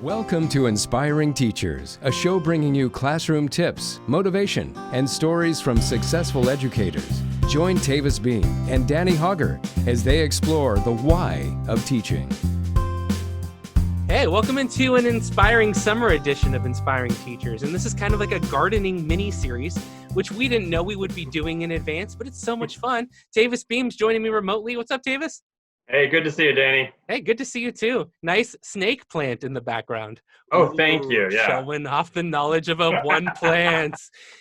Welcome to Inspiring Teachers, a show bringing you classroom tips, motivation, and stories from successful educators. Join Tavis Beam and Danny Hauger as they explore the why of teaching. Hey, welcome into an inspiring summer edition of Inspiring Teachers. And this is kind of like a gardening mini-series, which we didn't know we would be doing in advance, but it's so much fun. Tavis Beam's joining me remotely. What's up, Tavis? Hey, good to see you, Danny. Hey, good to see you too. Nice snake plant in the background. Oh, thank you. Yeah. Showing off the knowledge of a one plant.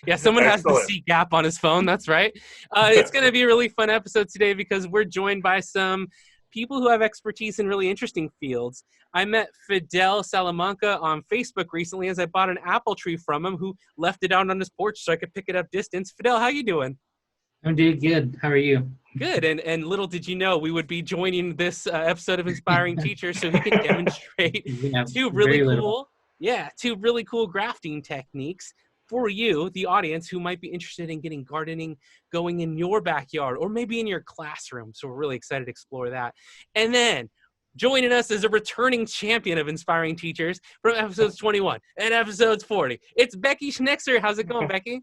Yeah, someone has the C gap on his phone. That's right. It's going to be a really fun episode today because we're joined by some people who have expertise in really interesting fields. I met Fidel Salamanca on Facebook recently as I bought an apple tree from him who left it out on his porch so I could pick it up distance. Fidel, how you doing? I'm doing good. How are you? Good. And little did you know we would be joining this episode of Inspiring Teachers so he can demonstrate two really cool grafting techniques for you, the audience, who might be interested in getting gardening going in your backyard or maybe in your classroom. So we're really excited to explore that. And then joining us is a returning champion of Inspiring Teachers from episodes 21 and episodes 40. It's Becky Schnekser. How's it going, Becky?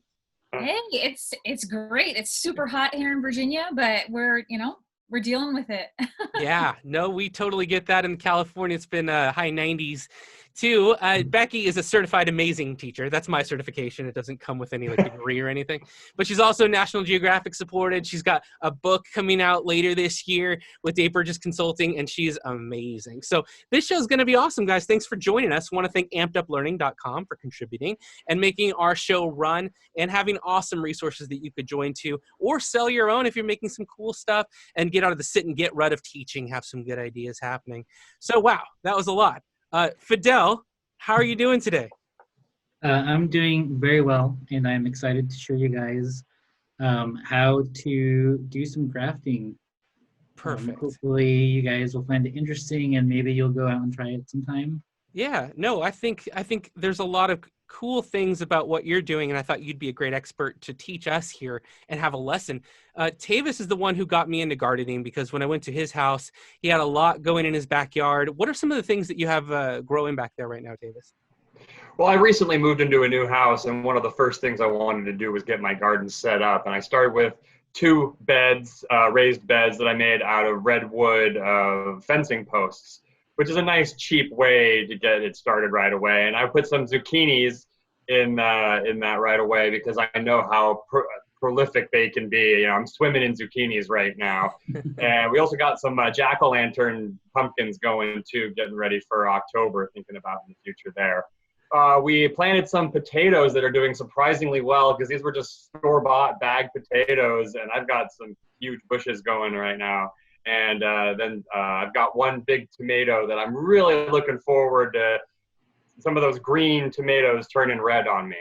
Hey, it's great. It's super hot here in Virginia, but we're dealing with it. Yeah, no, we totally get that. In California, it's been high 90s too. Becky is a certified amazing teacher. That's my certification. It doesn't come with any degree or anything. But she's also National Geographic supported. She's got a book coming out later this year with Dave Burgess Consulting, and she's amazing. So this show is going to be awesome, guys. Thanks for joining us. I want to thank AmpedUpLearning.com for contributing and making our show run and having awesome resources that you could join to or sell your own if you're making some cool stuff and get out of the sit and get rut of teaching, have some good ideas happening. So, wow, that was a lot. Fidel, how are you doing today? I'm doing very well, and I'm excited to show you guys how to do some grafting. Perfect. Hopefully you guys will find it interesting, and maybe you'll go out and try it sometime. Yeah, no, I think there's a lot of cool things about what you're doing, and I thought you'd be a great expert to teach us here and have a lesson. Tavis is the one who got me into gardening because when I went to his house, he had a lot going in his backyard. What are some of the things that you have growing back there right now, Tavis? Well, I recently moved into a new house, and one of the first things I wanted to do was get my garden set up. And I started with two beds, raised beds that I made out of redwood fencing posts, which is a nice, cheap way to get it started right away. And I put some zucchinis in that right away because I know how prolific they can be. I'm swimming in zucchinis right now. And we also got some jack-o'-lantern pumpkins going too, getting ready for October, thinking about in the future there. We planted some potatoes that are doing surprisingly well because these were just store-bought bagged potatoes, and I've got some huge bushes going right now. And then I've got one big tomato that I'm really looking forward to some of those green tomatoes turning red on me.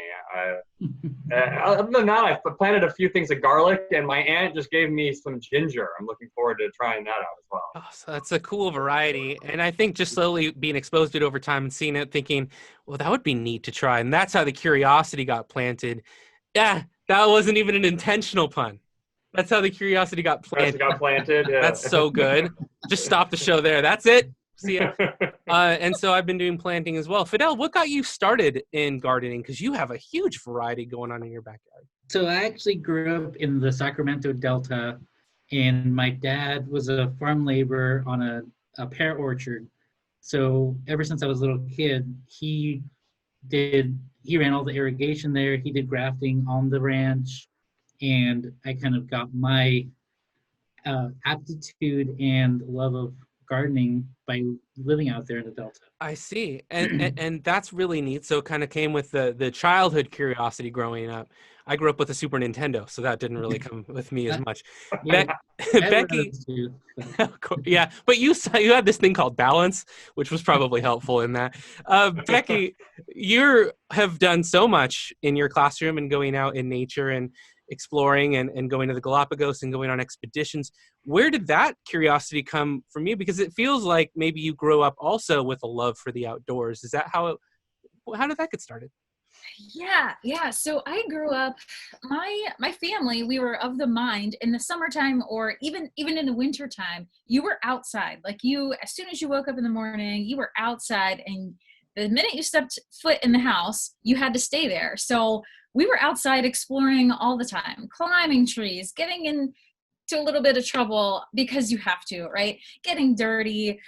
Other than that, I've planted a few things of garlic, and my aunt just gave me some ginger. I'm looking forward to trying that out as well. Oh, so that's a cool variety. And I think just slowly being exposed to it over time and seeing it, thinking, well, that would be neat to try. And that's how the curiosity got planted. Yeah, that wasn't even an intentional pun. That's how the curiosity got planted. Yeah. That's so good. Just stop the show there. That's it. See ya. And so I've been doing planting as well. Fidel, what got you started in gardening? Because you have a huge variety going on in your backyard. So I actually grew up in the Sacramento Delta, and my dad was a farm laborer on a pear orchard. So ever since I was a little kid, he ran all the irrigation there. He did grafting on the ranch. And I kind of got my aptitude and love of gardening by living out there in the Delta. I see. And that's really neat. So it kind of came with the childhood curiosity growing up. I grew up with a Super Nintendo, so that didn't really come with me as much. Becky, yeah, but you had this thing called balance, which was probably helpful in that. Becky, you have done so much in your classroom and going out in nature and exploring and going to the Galapagos and going on expeditions. Where did that curiosity come from you? Because it feels like maybe you grew up also with a love for the outdoors. Is that how did that get started? Yeah. So I grew up, my family, we were of the mind in the summertime or even in the wintertime, you were outside. Like as soon as you woke up in the morning, you were outside and the minute you stepped foot in the house, you had to stay there. So we were outside exploring all the time, climbing trees, getting into a little bit of trouble because you have to, right? Getting dirty,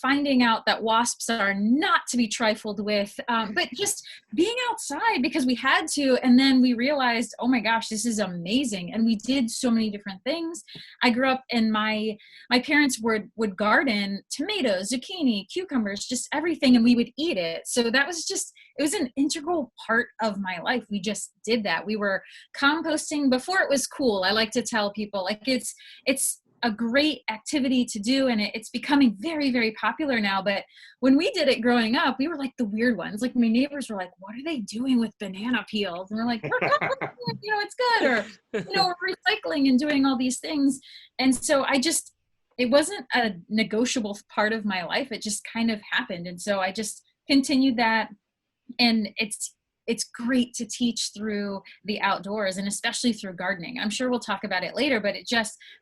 finding out that wasps are not to be trifled with, but just being outside because we had to. And then we realized, oh my gosh, this is amazing. And we did so many different things. I grew up and my parents would garden tomatoes, zucchini, cucumbers, just everything. And we would eat it. So that was just, it was an integral part of my life. We just did that. We were composting before it was cool. I like to tell people, like, it's a great activity to do, and it's becoming very, very popular now. But when we did it growing up, we were like the weird ones. Like, my neighbors were like, what are they doing with banana peels? And we're like, we're composting it, it's good. Or, we're recycling and doing all these things. And so it wasn't a negotiable part of my life. It just kind of happened. And so I just continued that. And it's great to teach through the outdoors, and especially through gardening. I'm sure we'll talk about it later, but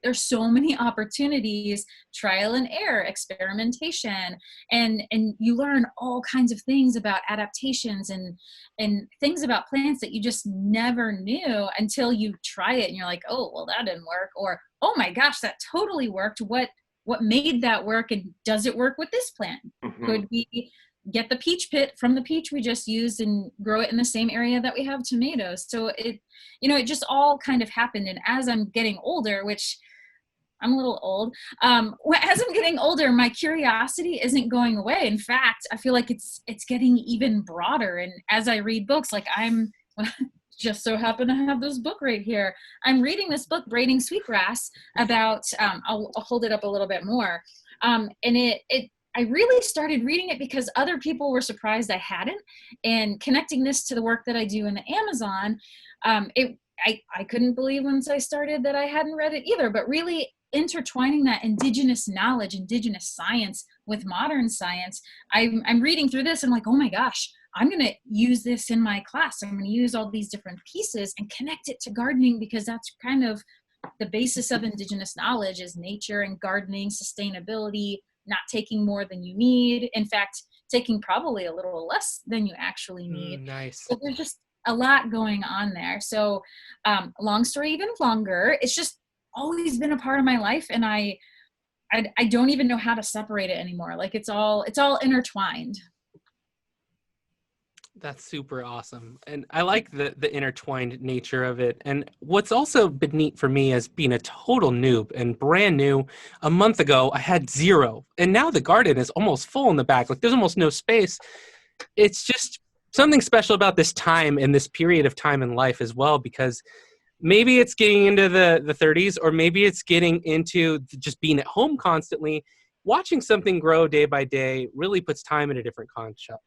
there's so many opportunities, trial and error, experimentation, and you learn all kinds of things about adaptations and things about plants that you just never knew until you try it and you're like, oh, well, that didn't work, or, oh my gosh, that totally worked. What made that work, and does it work with this plant? Mm-hmm. Could we get the peach pit from the peach we just used and grow it in the same area that we have tomatoes? So it just all kind of happened. And as I'm getting older, which I'm a little old, as I'm getting older, my curiosity isn't going away. In fact, I feel like it's getting even broader. And as I read books, like I'm just so happen to have this book right here. I'm reading this book, Braiding Sweetgrass, about, I'll hold it up a little bit more. And I really started reading it because other people were surprised I hadn't, and connecting this to the work that I do in the Amazon, I couldn't believe once I started that I hadn't read it either, but really intertwining that indigenous knowledge, indigenous science with modern science. I'm reading through this and I'm like, oh my gosh, I'm going to use this in my class. I'm going to use all these different pieces and connect it to gardening, because that's kind of the basis of indigenous knowledge, is nature and gardening, sustainability, not taking more than you need. In fact, taking probably a little less than you actually need. Nice. So there's just a lot going on there. So long story even longer, it's just always been a part of my life, and I don't even know how to separate it anymore. Like it's all intertwined. That's super awesome. And I like the intertwined nature of it. And what's also been neat for me as being a total noob and brand new, a month ago, I had 0. And now the garden is almost full in the back. Like there's almost no space. It's just something special about this time and this period of time in life as well, because maybe it's getting into the 30s, or maybe it's getting into just being at home constantly. Watching something grow day by day really puts time in a different construct.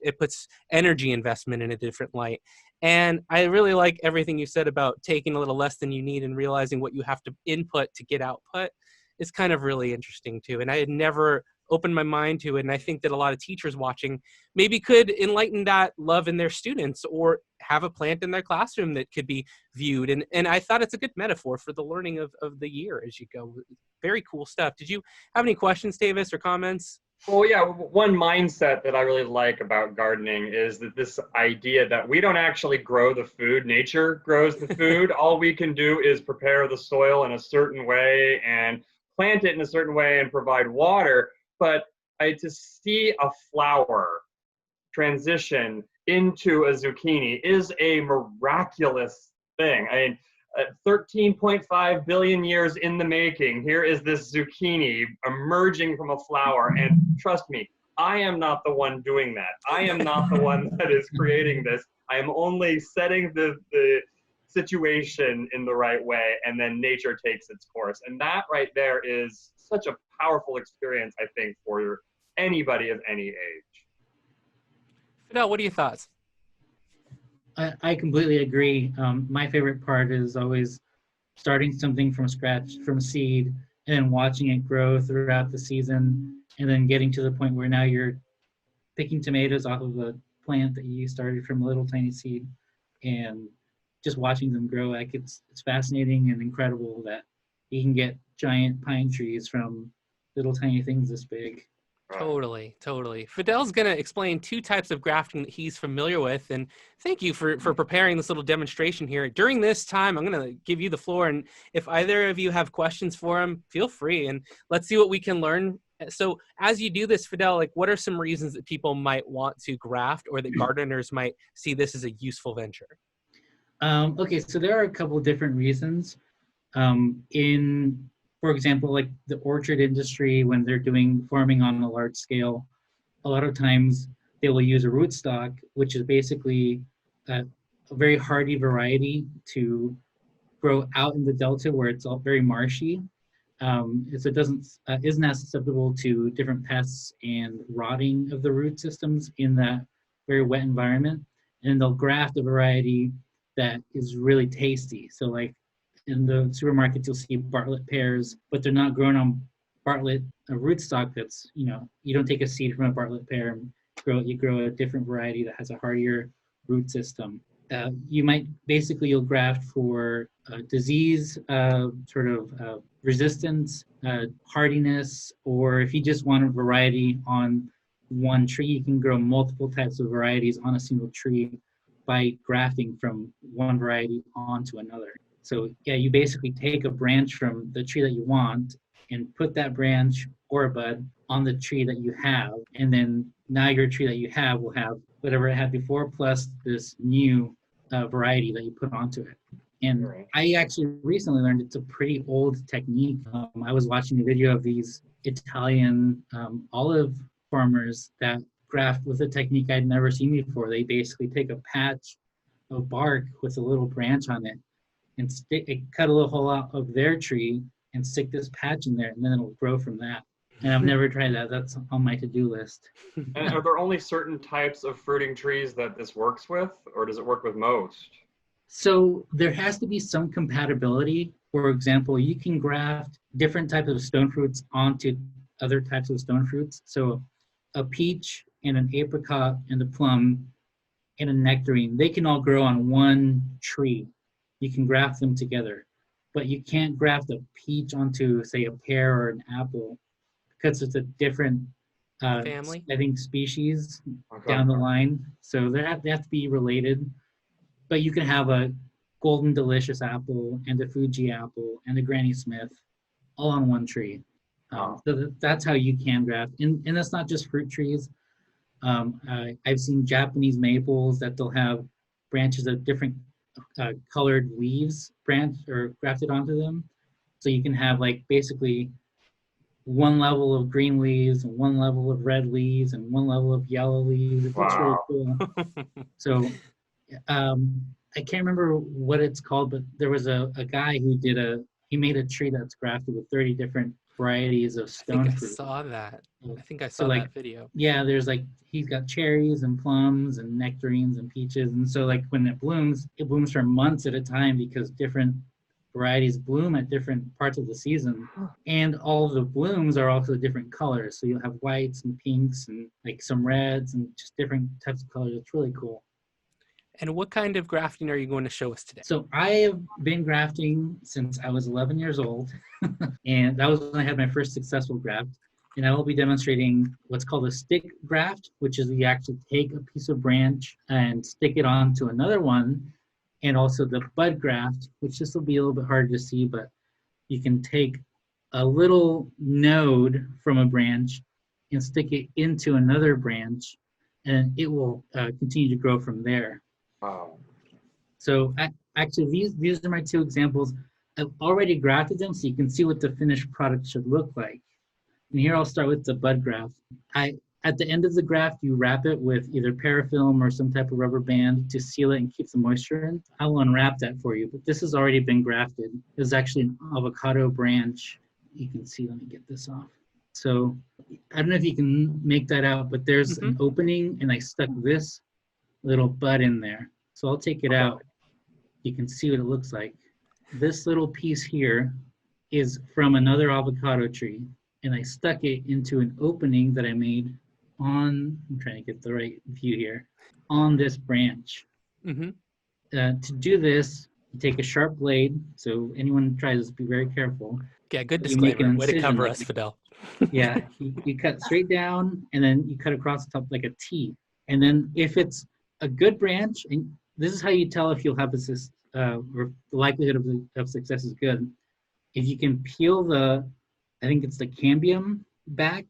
It puts energy investment in a different light. And I really like everything you said about taking a little less than you need and realizing what you have to input to get output. Is kind of really interesting too. And I had never opened my mind to it. And I think that a lot of teachers watching maybe could enlighten that love in their students, or have a plant in their classroom that could be viewed. And I thought it's a good metaphor for the learning of the year as you go. Very cool stuff. Did you have any questions, Tavis, or comments? Well, yeah, one mindset that I really like about gardening is that this idea that we don't actually grow the food, nature grows the food. All we can do is prepare the soil in a certain way and plant it in a certain way and provide water. But to see a flower transition into a zucchini is a miraculous thing. I mean, 13.5 billion years in the making, here is this zucchini emerging from a flower. And trust me, I am not the one doing that. I am not the one that is creating this. I am only setting the situation in the right way, and then nature takes its course. And that right there is such a powerful experience, I think, for anybody of any age. Fidel, what are your thoughts? I completely agree. My favorite part is always starting something from scratch, from seed, and then watching it grow throughout the season, and then getting to the point where now you're picking tomatoes off of a plant that you started from a little tiny seed, and just watching them grow. Like it's fascinating and incredible that you can get giant pine trees from little tiny things this big. Totally, totally. Fidel's going to explain 2 types of grafting that he's familiar with. And thank you for preparing this little demonstration here. During this time, I'm going to give you the floor. And if either of you have questions for him, feel free. And let's see what we can learn. So as you do this, Fidel, like, what are some reasons that people might want to graft, or that gardeners might see this as a useful venture? Okay, so there are a couple of different reasons. For example, like the orchard industry, when they're doing farming on a large scale, a lot of times they will use a rootstock, which is basically a very hardy variety to grow out in the delta where it's all very marshy. So it isn't as susceptible to different pests and rotting of the root systems in that very wet environment. And they'll graft a variety that is really tasty. So like in the supermarkets, you'll see Bartlett pears, but they're not grown on Bartlett, a rootstock that's, you don't take a seed from a Bartlett pear and grow it. You grow a different variety that has a hardier root system. You'll graft for disease, resistance, hardiness, or if you just want a variety on one tree, you can grow multiple types of varieties on a single tree by grafting from one variety onto another. So yeah, you basically take a branch from the tree that you want and put that branch or a bud on the tree that you have. And then now your tree that you have will have whatever it had before, plus this new variety that you put onto it. And I actually recently learned it's a pretty old technique. I was watching a video of these Italian olive farmers that graft with a technique I'd never seen before. They basically take a patch of bark with a little branch on it and cut a little hole out of their tree and stick this patch in there, and then it'll grow from that. And I've never tried that. That's on my to-do list. And are there only certain types of fruiting trees that this works with, or does it work with most? So there has to be some compatibility. For example, you can graft different types of stone fruits onto other types of stone fruits. So a peach and an apricot and a plum and a nectarine, they can all grow on one tree. You can graft them together, but you can't graft a peach onto, say, a pear or an apple because it's a different family, I think, species down the line. So they have to be related. But you can have a Golden Delicious apple and a Fuji apple and a Granny Smith all on one tree. So that's how you can graft. And that's not just fruit trees. I've seen Japanese maples that they'll have branches of different colored leaves grafted onto them. So you can have like basically one level of green leaves and one level of red leaves and one level of yellow leaves. It looks really cool. So I can't remember what it's called, but there was a guy who he made a tree that's grafted with 30 different varieties of stone fruit. I saw that. I think I saw that video. Yeah, there's he's got cherries and plums and nectarines and peaches. And so when it blooms for months at a time because different varieties bloom at different parts of the season. And all of the blooms are also different colors. So you'll have whites and pinks and some reds and just different types of colors. It's really cool. And what kind of grafting are you going to show us today? So I have been grafting since I was 11 years old. And that was when I had my first successful graft. And I will be demonstrating what's called a stick graft, which is you actually take a piece of branch and stick it onto another one. And also the bud graft, which this will be a little bit harder to see, but you can take a little node from a branch and stick it into another branch, and it will continue to grow from there. Wow. So actually, these are my 2 examples. I've already grafted them, so you can see what the finished product should look like. And here I'll start with the bud graft. At the end of the graft, you wrap it with either parafilm or some type of rubber band to seal it and keep the moisture in. I will unwrap that for you, but this has already been grafted. It's actually an avocado branch. You can see, let me get this off. So I don't know if you can make that out, but there's an opening and I stuck this little bud in there. So I'll take it out. You can see what it looks like. This little piece here is from another avocado tree, and I stuck it into an opening that I made I'm trying to get the right view here, on this branch. To do this, you take a sharp blade. So anyone who tries this, be very careful. Yeah, good disclaimer. Way to cover us, Fidel. Yeah, you cut straight down and then you cut across the top like a T. And then if it's a good branch, and this is how you tell if you'll have or the likelihood of success is good. If you can peel I think it's the cambium back,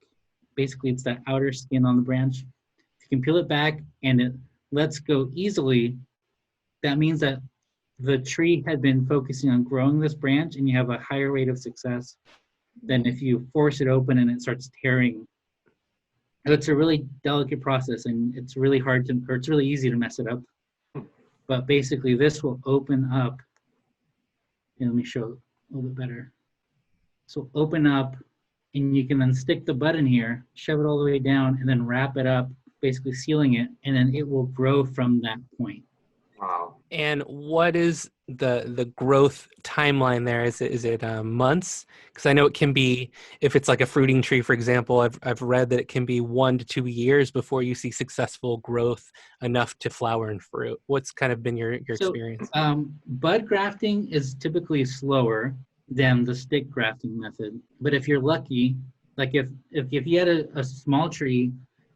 basically it's that outer skin on the branch. If you can peel it back and it lets go easily, that means that the tree had been focusing on growing this branch and you have a higher rate of success than if you force it open and it starts tearing. So it's a really delicate process and it's really it's really easy to mess it up. But basically this will open up, and let me show a little bit better. So open up and you can then stick the bud in here, shove it all the way down and then wrap it up, basically sealing it, and then it will grow from that point. Wow. And what is the growth timeline there? Is it months? Because I know it can be, if it's like a fruiting tree, for example, I've read that it can be 1 to 2 years before you see successful growth enough to flower and fruit. What's kind of been your experience? Bud grafting is typically slower than the stick grafting method. But if you're lucky, like if you had a small tree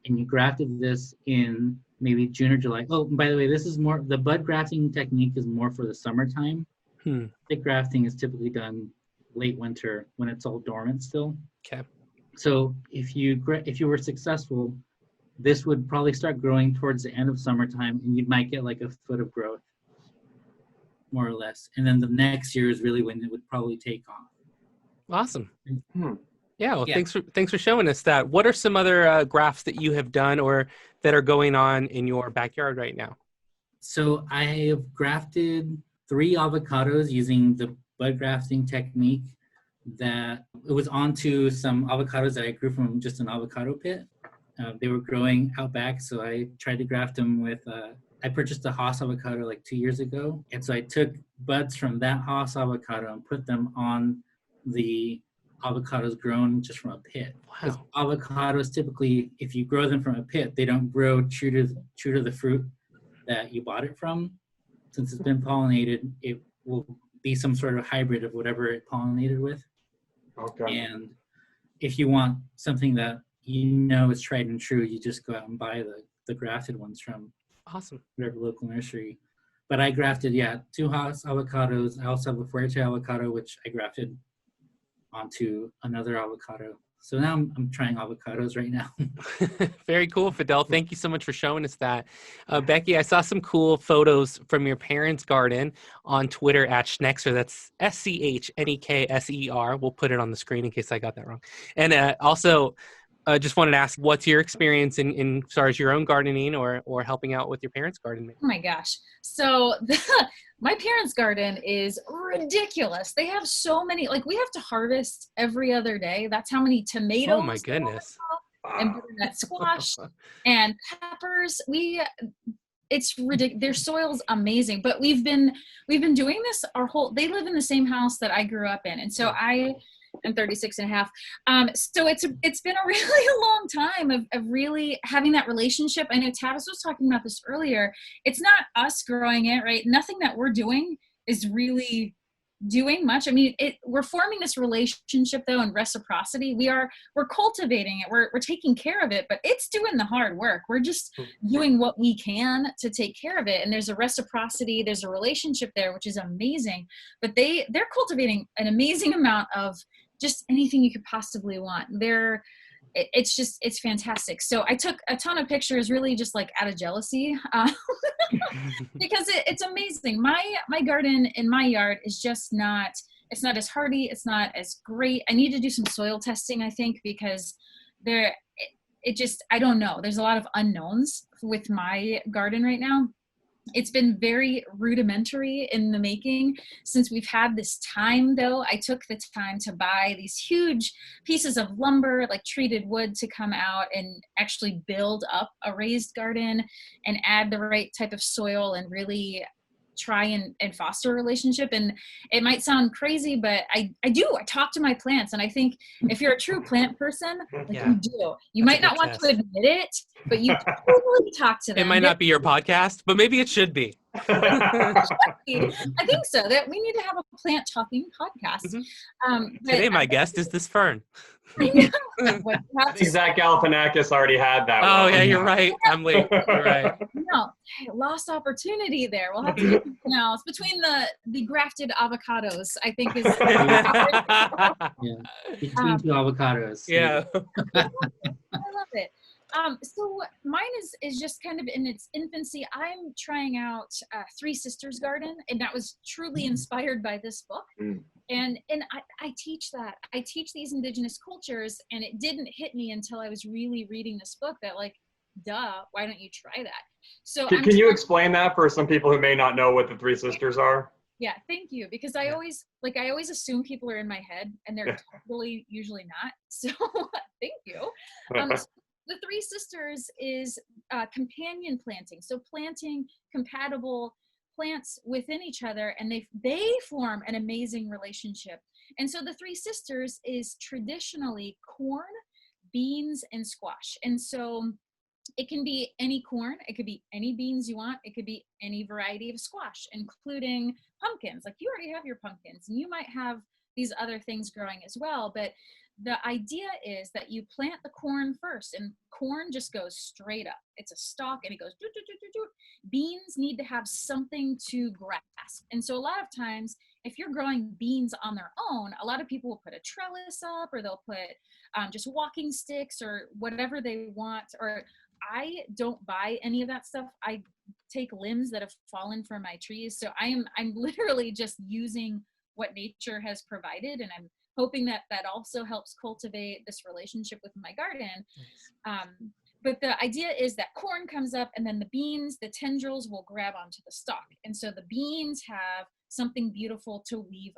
and you grafted this in maybe June or July. Oh, by the way, the bud grafting technique is more for the summertime. Stick grafting is typically done late winter when it's all dormant still. Okay. So if you were successful, this would probably start growing towards the end of summertime and you might get like a foot of growth, more or less. And then the next year is really when it would probably take off. Awesome. Yeah, well, thanks for showing us that. What are some other grafts that you have done or that are going on in your backyard right now? So I have grafted 3 avocados using the bud grafting technique. That it was onto some avocados that I grew from just an avocado pit. They were growing out back, so I tried to graft them with. I purchased a Haas avocado like 2 years ago, and so I took buds from that Haas avocado and put them on the avocados grown just from a pit. Wow. Avocados typically, if you grow them from a pit, they don't grow true to the fruit that you bought it from. Since it's been pollinated, it will be some sort of hybrid of whatever it pollinated with. Okay. And if you want something that you know is tried and true, you just go out and buy the grafted ones from whatever local nursery. But I grafted, 2 Haas avocados. I also have a Fuerte avocado, which I grafted onto another avocado. So now I'm trying avocados right now. Very cool, Fidel. Thank you so much for showing us that. Becky, I saw some cool photos from your parents' garden on Twitter at Schnekser. That's SCHNEKSER. We'll put it on the screen in case I got that wrong. And also, just wanted to ask, what's your experience in as far as your own gardening or helping out with your parents' garden? Oh my gosh. So my parents' garden is ridiculous. They have so many, like we have to harvest every other day. That's how many tomatoes. Oh my goodness. And butternut squash and peppers. It's ridiculous. Their soil's amazing, but we've been doing this they live in the same house that I grew up in. And so I am 36 and a half. So it's been a really long time of really having that relationship. I know Tavis was talking about this earlier. It's not us growing it, right? Nothing that we're doing is really doing much. I mean, we're forming this relationship though, and reciprocity. We're cultivating it. We're taking care of it, but it's doing the hard work. We're just doing what we can to take care of it. And there's a reciprocity, there's a relationship there, which is amazing. But they're cultivating an amazing amount of just anything you could possibly want. It's fantastic. So I took a ton of pictures, really just like out of jealousy, because it's amazing. My garden in my yard is just it's not as hardy. It's not as great. I need to do some soil testing, I think, because I don't know. There's a lot of unknowns with my garden right now. It's been very rudimentary in the making since we've had this time, though. I took the time to buy these huge pieces of lumber, like treated wood, to come out and actually build up a raised garden and add the right type of soil and really try and foster a relationship. And it might sound crazy, but I talk to my plants. And I think if you're a true plant person, you do. You might not want to admit it, but you totally talk to them. It might not be your podcast, but maybe it should be. I think so. That we need to have a plant talking podcast. Today, my guest is this fern. I know. What you I have to think Zach Galifianakis already had that Oh one. yeah, you're right. I'm late. You're right. No, hey, lost opportunity there. We'll have to do something else. Between the grafted avocados, I think is Yeah. Between two avocados. Yeah. I love it. So mine is just kind of in its infancy. I'm trying out Three Sisters Garden, and that was truly inspired by this book. And I teach that. I teach these indigenous cultures, and it didn't hit me until I was really reading this book that, like, duh, why don't you try that? So Can you explain that for some people who may not know what the Three Sisters are? Yeah, thank you. Because I always assume people are in my head, and they're totally usually not. So thank you. So the Three Sisters is companion planting. So planting compatible plants within each other, and they form an amazing relationship. And so the Three Sisters is traditionally corn, beans, and squash. And so it can be any corn, it could be any beans you want, it could be any variety of squash, including pumpkins. Like, you already have your pumpkins, and you might have these other things growing as well. But the idea is that you plant the corn first, and corn just goes straight up. It's a stalk, and it goes doot, doot, doot, doot, doot. Beans need to have something to grasp. And so a lot of times, if you're growing beans on their own, a lot of people will put a trellis up, or they'll put just walking sticks or whatever they want. Or I don't buy any of that stuff. I take limbs that have fallen from my trees. So I'm literally just using what nature has provided, and I'm hoping that also helps cultivate this relationship with my garden. But the idea is that corn comes up, and then the beans, the tendrils will grab onto the stalk. And so the beans have something beautiful to weave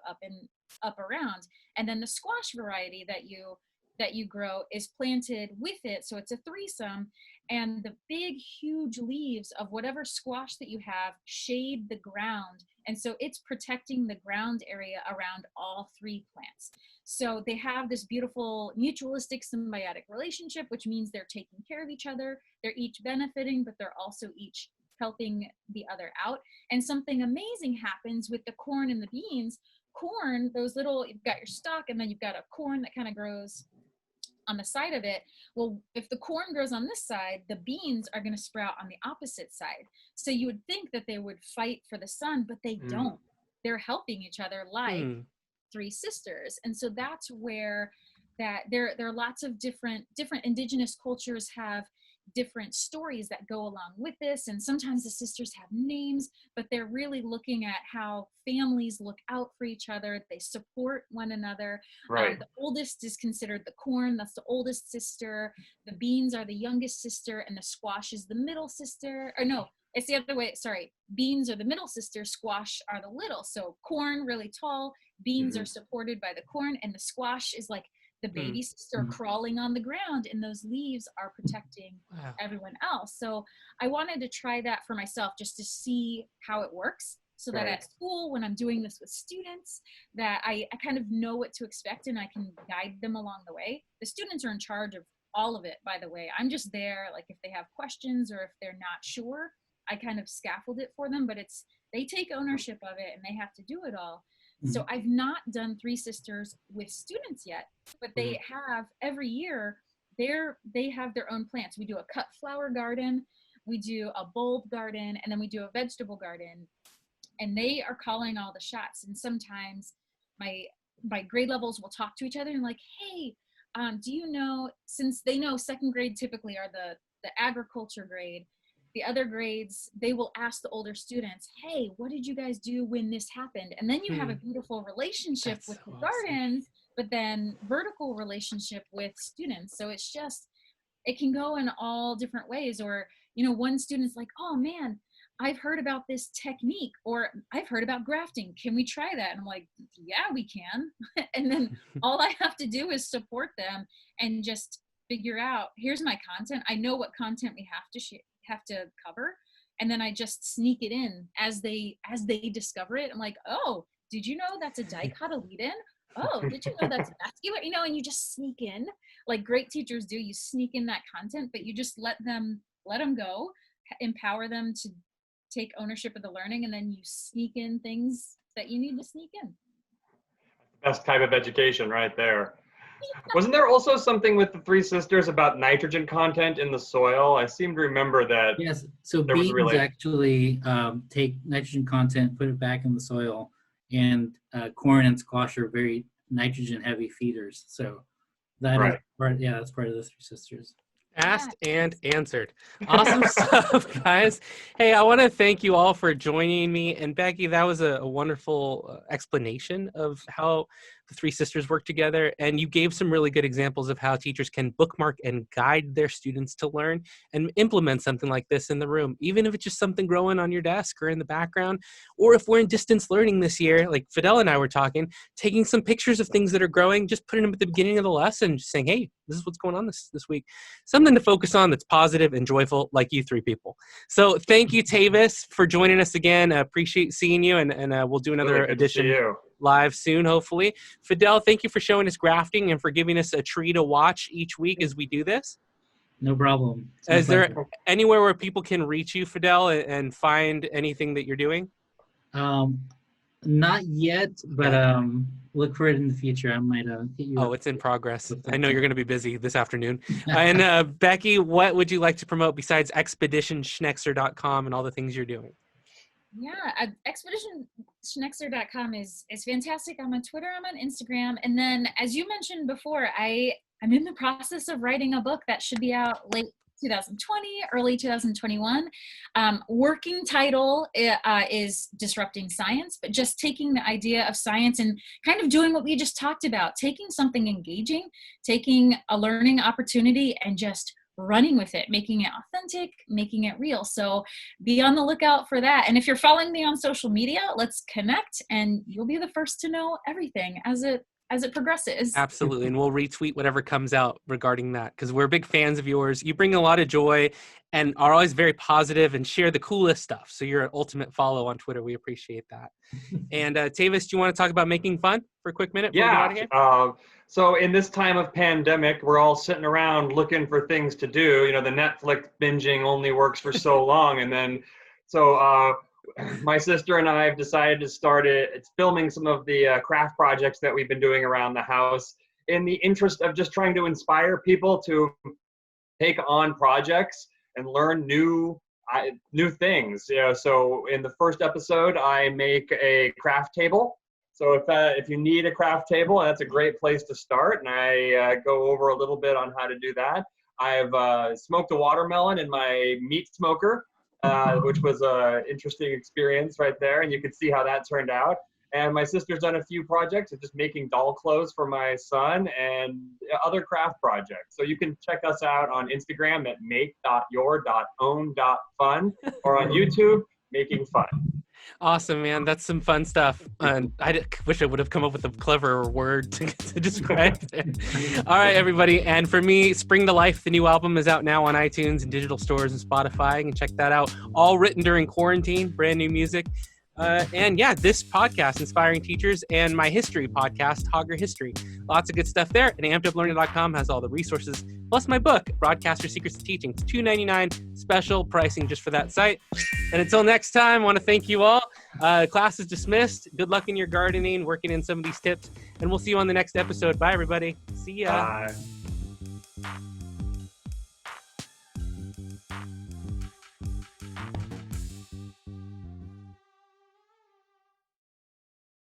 up around. And then the squash variety that you grow is planted with it. So it's a threesome, and the big, huge leaves of whatever squash that you have shade the ground. And so it's protecting the ground area around all three plants. So they have this beautiful mutualistic symbiotic relationship, which means they're taking care of each other. They're each benefiting, but they're also each helping the other out. And something amazing happens with the corn and the beans. Corn, those little, you've got your stalk, and then you've got a corn that kind of grows on the side of it. Well, if the corn grows on this side, the beans are going to sprout on the opposite side. So you would think that they would fight for the sun, but they don't. They're helping each other like three sisters. And so that's where that there are lots of different indigenous cultures have different stories that go along with this. And sometimes the sisters have names, but they're really looking at how families look out for each other. They support one another. Right. The oldest is considered the corn. That's the oldest sister. The beans are the youngest sister, and the squash is the middle sister. Or no, it's the other way. Sorry. Beans are the middle sister. Squash are the little. So corn really tall. Beans are supported by the corn, and the squash is like the baby sister crawling on the ground, and those leaves are protecting everyone else. So I wanted to try that for myself, just to see how it works, so that at school, when I'm doing this with students, that I kind of know what to expect, and I can guide them along the way. The students are in charge of all of it, by the way. I'm just there, like, if they have questions or if they're not sure, I kind of scaffold it for them, but they take ownership of it, and they have to do it all. So I've not done Three Sisters with students yet, but they have every year, they have their own plants. We do a cut flower garden, we do a bulb garden, and then we do a vegetable garden, and they are calling all the shots. And sometimes my grade levels will talk to each other and like, hey, do you know, since they know second grade typically are the agriculture grade, the other grades, they will ask the older students, hey, what did you guys do when this happened? And then you have a beautiful relationship with the gardens, but then vertical relationship with students. So it's just, it can go in all different ways. Or, you know, one student's like, oh man, I've heard about this technique, or I've heard about grafting. Can we try that? And I'm like, yeah, we can. And then all I have to do is support them and just figure out, here's my content. I know what content we have to cover, and then I just sneak it in as they discover it. I'm like, oh, did you know that's a dicotyledon? Oh, did you know that's vascular? You know, and you just sneak in, like great teachers do. You sneak in that content, but you just let them go, empower them take ownership of the learning, and then you sneak in things that you need to sneak in. Best type of education right there. Wasn't there also something with the three sisters about nitrogen content in the soil? I seem to remember that. Yes, so There was beans actually take nitrogen content, put it back in the soil, and corn and squash are very nitrogen-heavy feeders. So that is part, that's part of the Three Sisters. Asked and answered. Awesome stuff, guys. Hey, I want to thank you all for joining me. And Becky, that was a wonderful explanation of how the Three Sisters work together. And you gave some really good examples of how teachers can bookmark and guide their students to learn and implement something like this in the room, even if it's just something growing on your desk or in the background. Or if we're in distance learning this year, like Fidel and I were talking, taking some pictures of things that are growing, just putting them at the beginning of the lesson, just saying, hey, this is what's going on this week. Something to focus on that's positive and joyful, like you three people. So thank you, Tavis, for joining us again. I appreciate seeing you, and we'll do another edition live soon, hopefully. Fidel, thank you for showing us grafting and for giving us a tree to watch each week as we do this. No problem. Is there anywhere where people can reach you, Fidel, and find anything that you're doing? Not yet, but look for it in the future. I might hit you. Oh, it's in progress. I know you're going to be busy this afternoon. And Becky, what would you like to promote besides expeditionschnekser.com and all the things you're doing? Yeah, expeditionschnekser.com is fantastic. I'm on Twitter, I'm on Instagram. And then, as you mentioned before, I'm in the process of writing a book that should be out late 2020, early 2021. Working title is Disrupting Science, but just taking the idea of science and kind of doing what we just talked about, taking something engaging, taking a learning opportunity and just running with it, making it authentic, making it real. So be on the lookout for that. And if you're following me on social media, let's connect and you'll be the first to know everything as it progresses. Absolutely. And we'll retweet whatever comes out regarding that, because we're big fans of yours. You bring a lot of joy and are always very positive and share the coolest stuff. So you're an ultimate follow on Twitter. We appreciate that. And Tavis, do you want to talk about making fun for a quick minute before we get out of here? So in this time of pandemic, we're all sitting around looking for things to do. You know, the Netflix binging only works for so long. And then, my sister and I have decided to start it's filming some of the craft projects that we've been doing around the house in the interest of just trying to inspire people to take on projects and learn new things. So in the first episode, I make a craft table. So if you need a craft table, that's a great place to start. And I go over a little bit on how to do that. I've smoked a watermelon in my meat smoker. Which was an interesting experience right there, and you could see how that turned out. And my sister's done a few projects of just making doll clothes for my son and other craft projects. So you can check us out on Instagram at make.your.own.fun or on YouTube, Making Fun. Awesome, man. That's some fun stuff. I wish I would have come up with a clever word to describe it. All right, everybody. And for me, Spring to Life, the new album is out now on iTunes and digital stores and Spotify. You can check that out. All written during quarantine, brand new music. And yeah, this podcast, Inspiring Teachers, and my history podcast, Hauger History. Lots of good stuff there. And ampeduplearning.com has all the resources, plus my book, Broadcaster Secrets of Teaching. It's $2.99 special pricing just for that site. And until next time, I want to thank you all. Class is dismissed. Good luck in your gardening, working in some of these tips. And we'll see you on the next episode. Bye, everybody. See ya. Bye.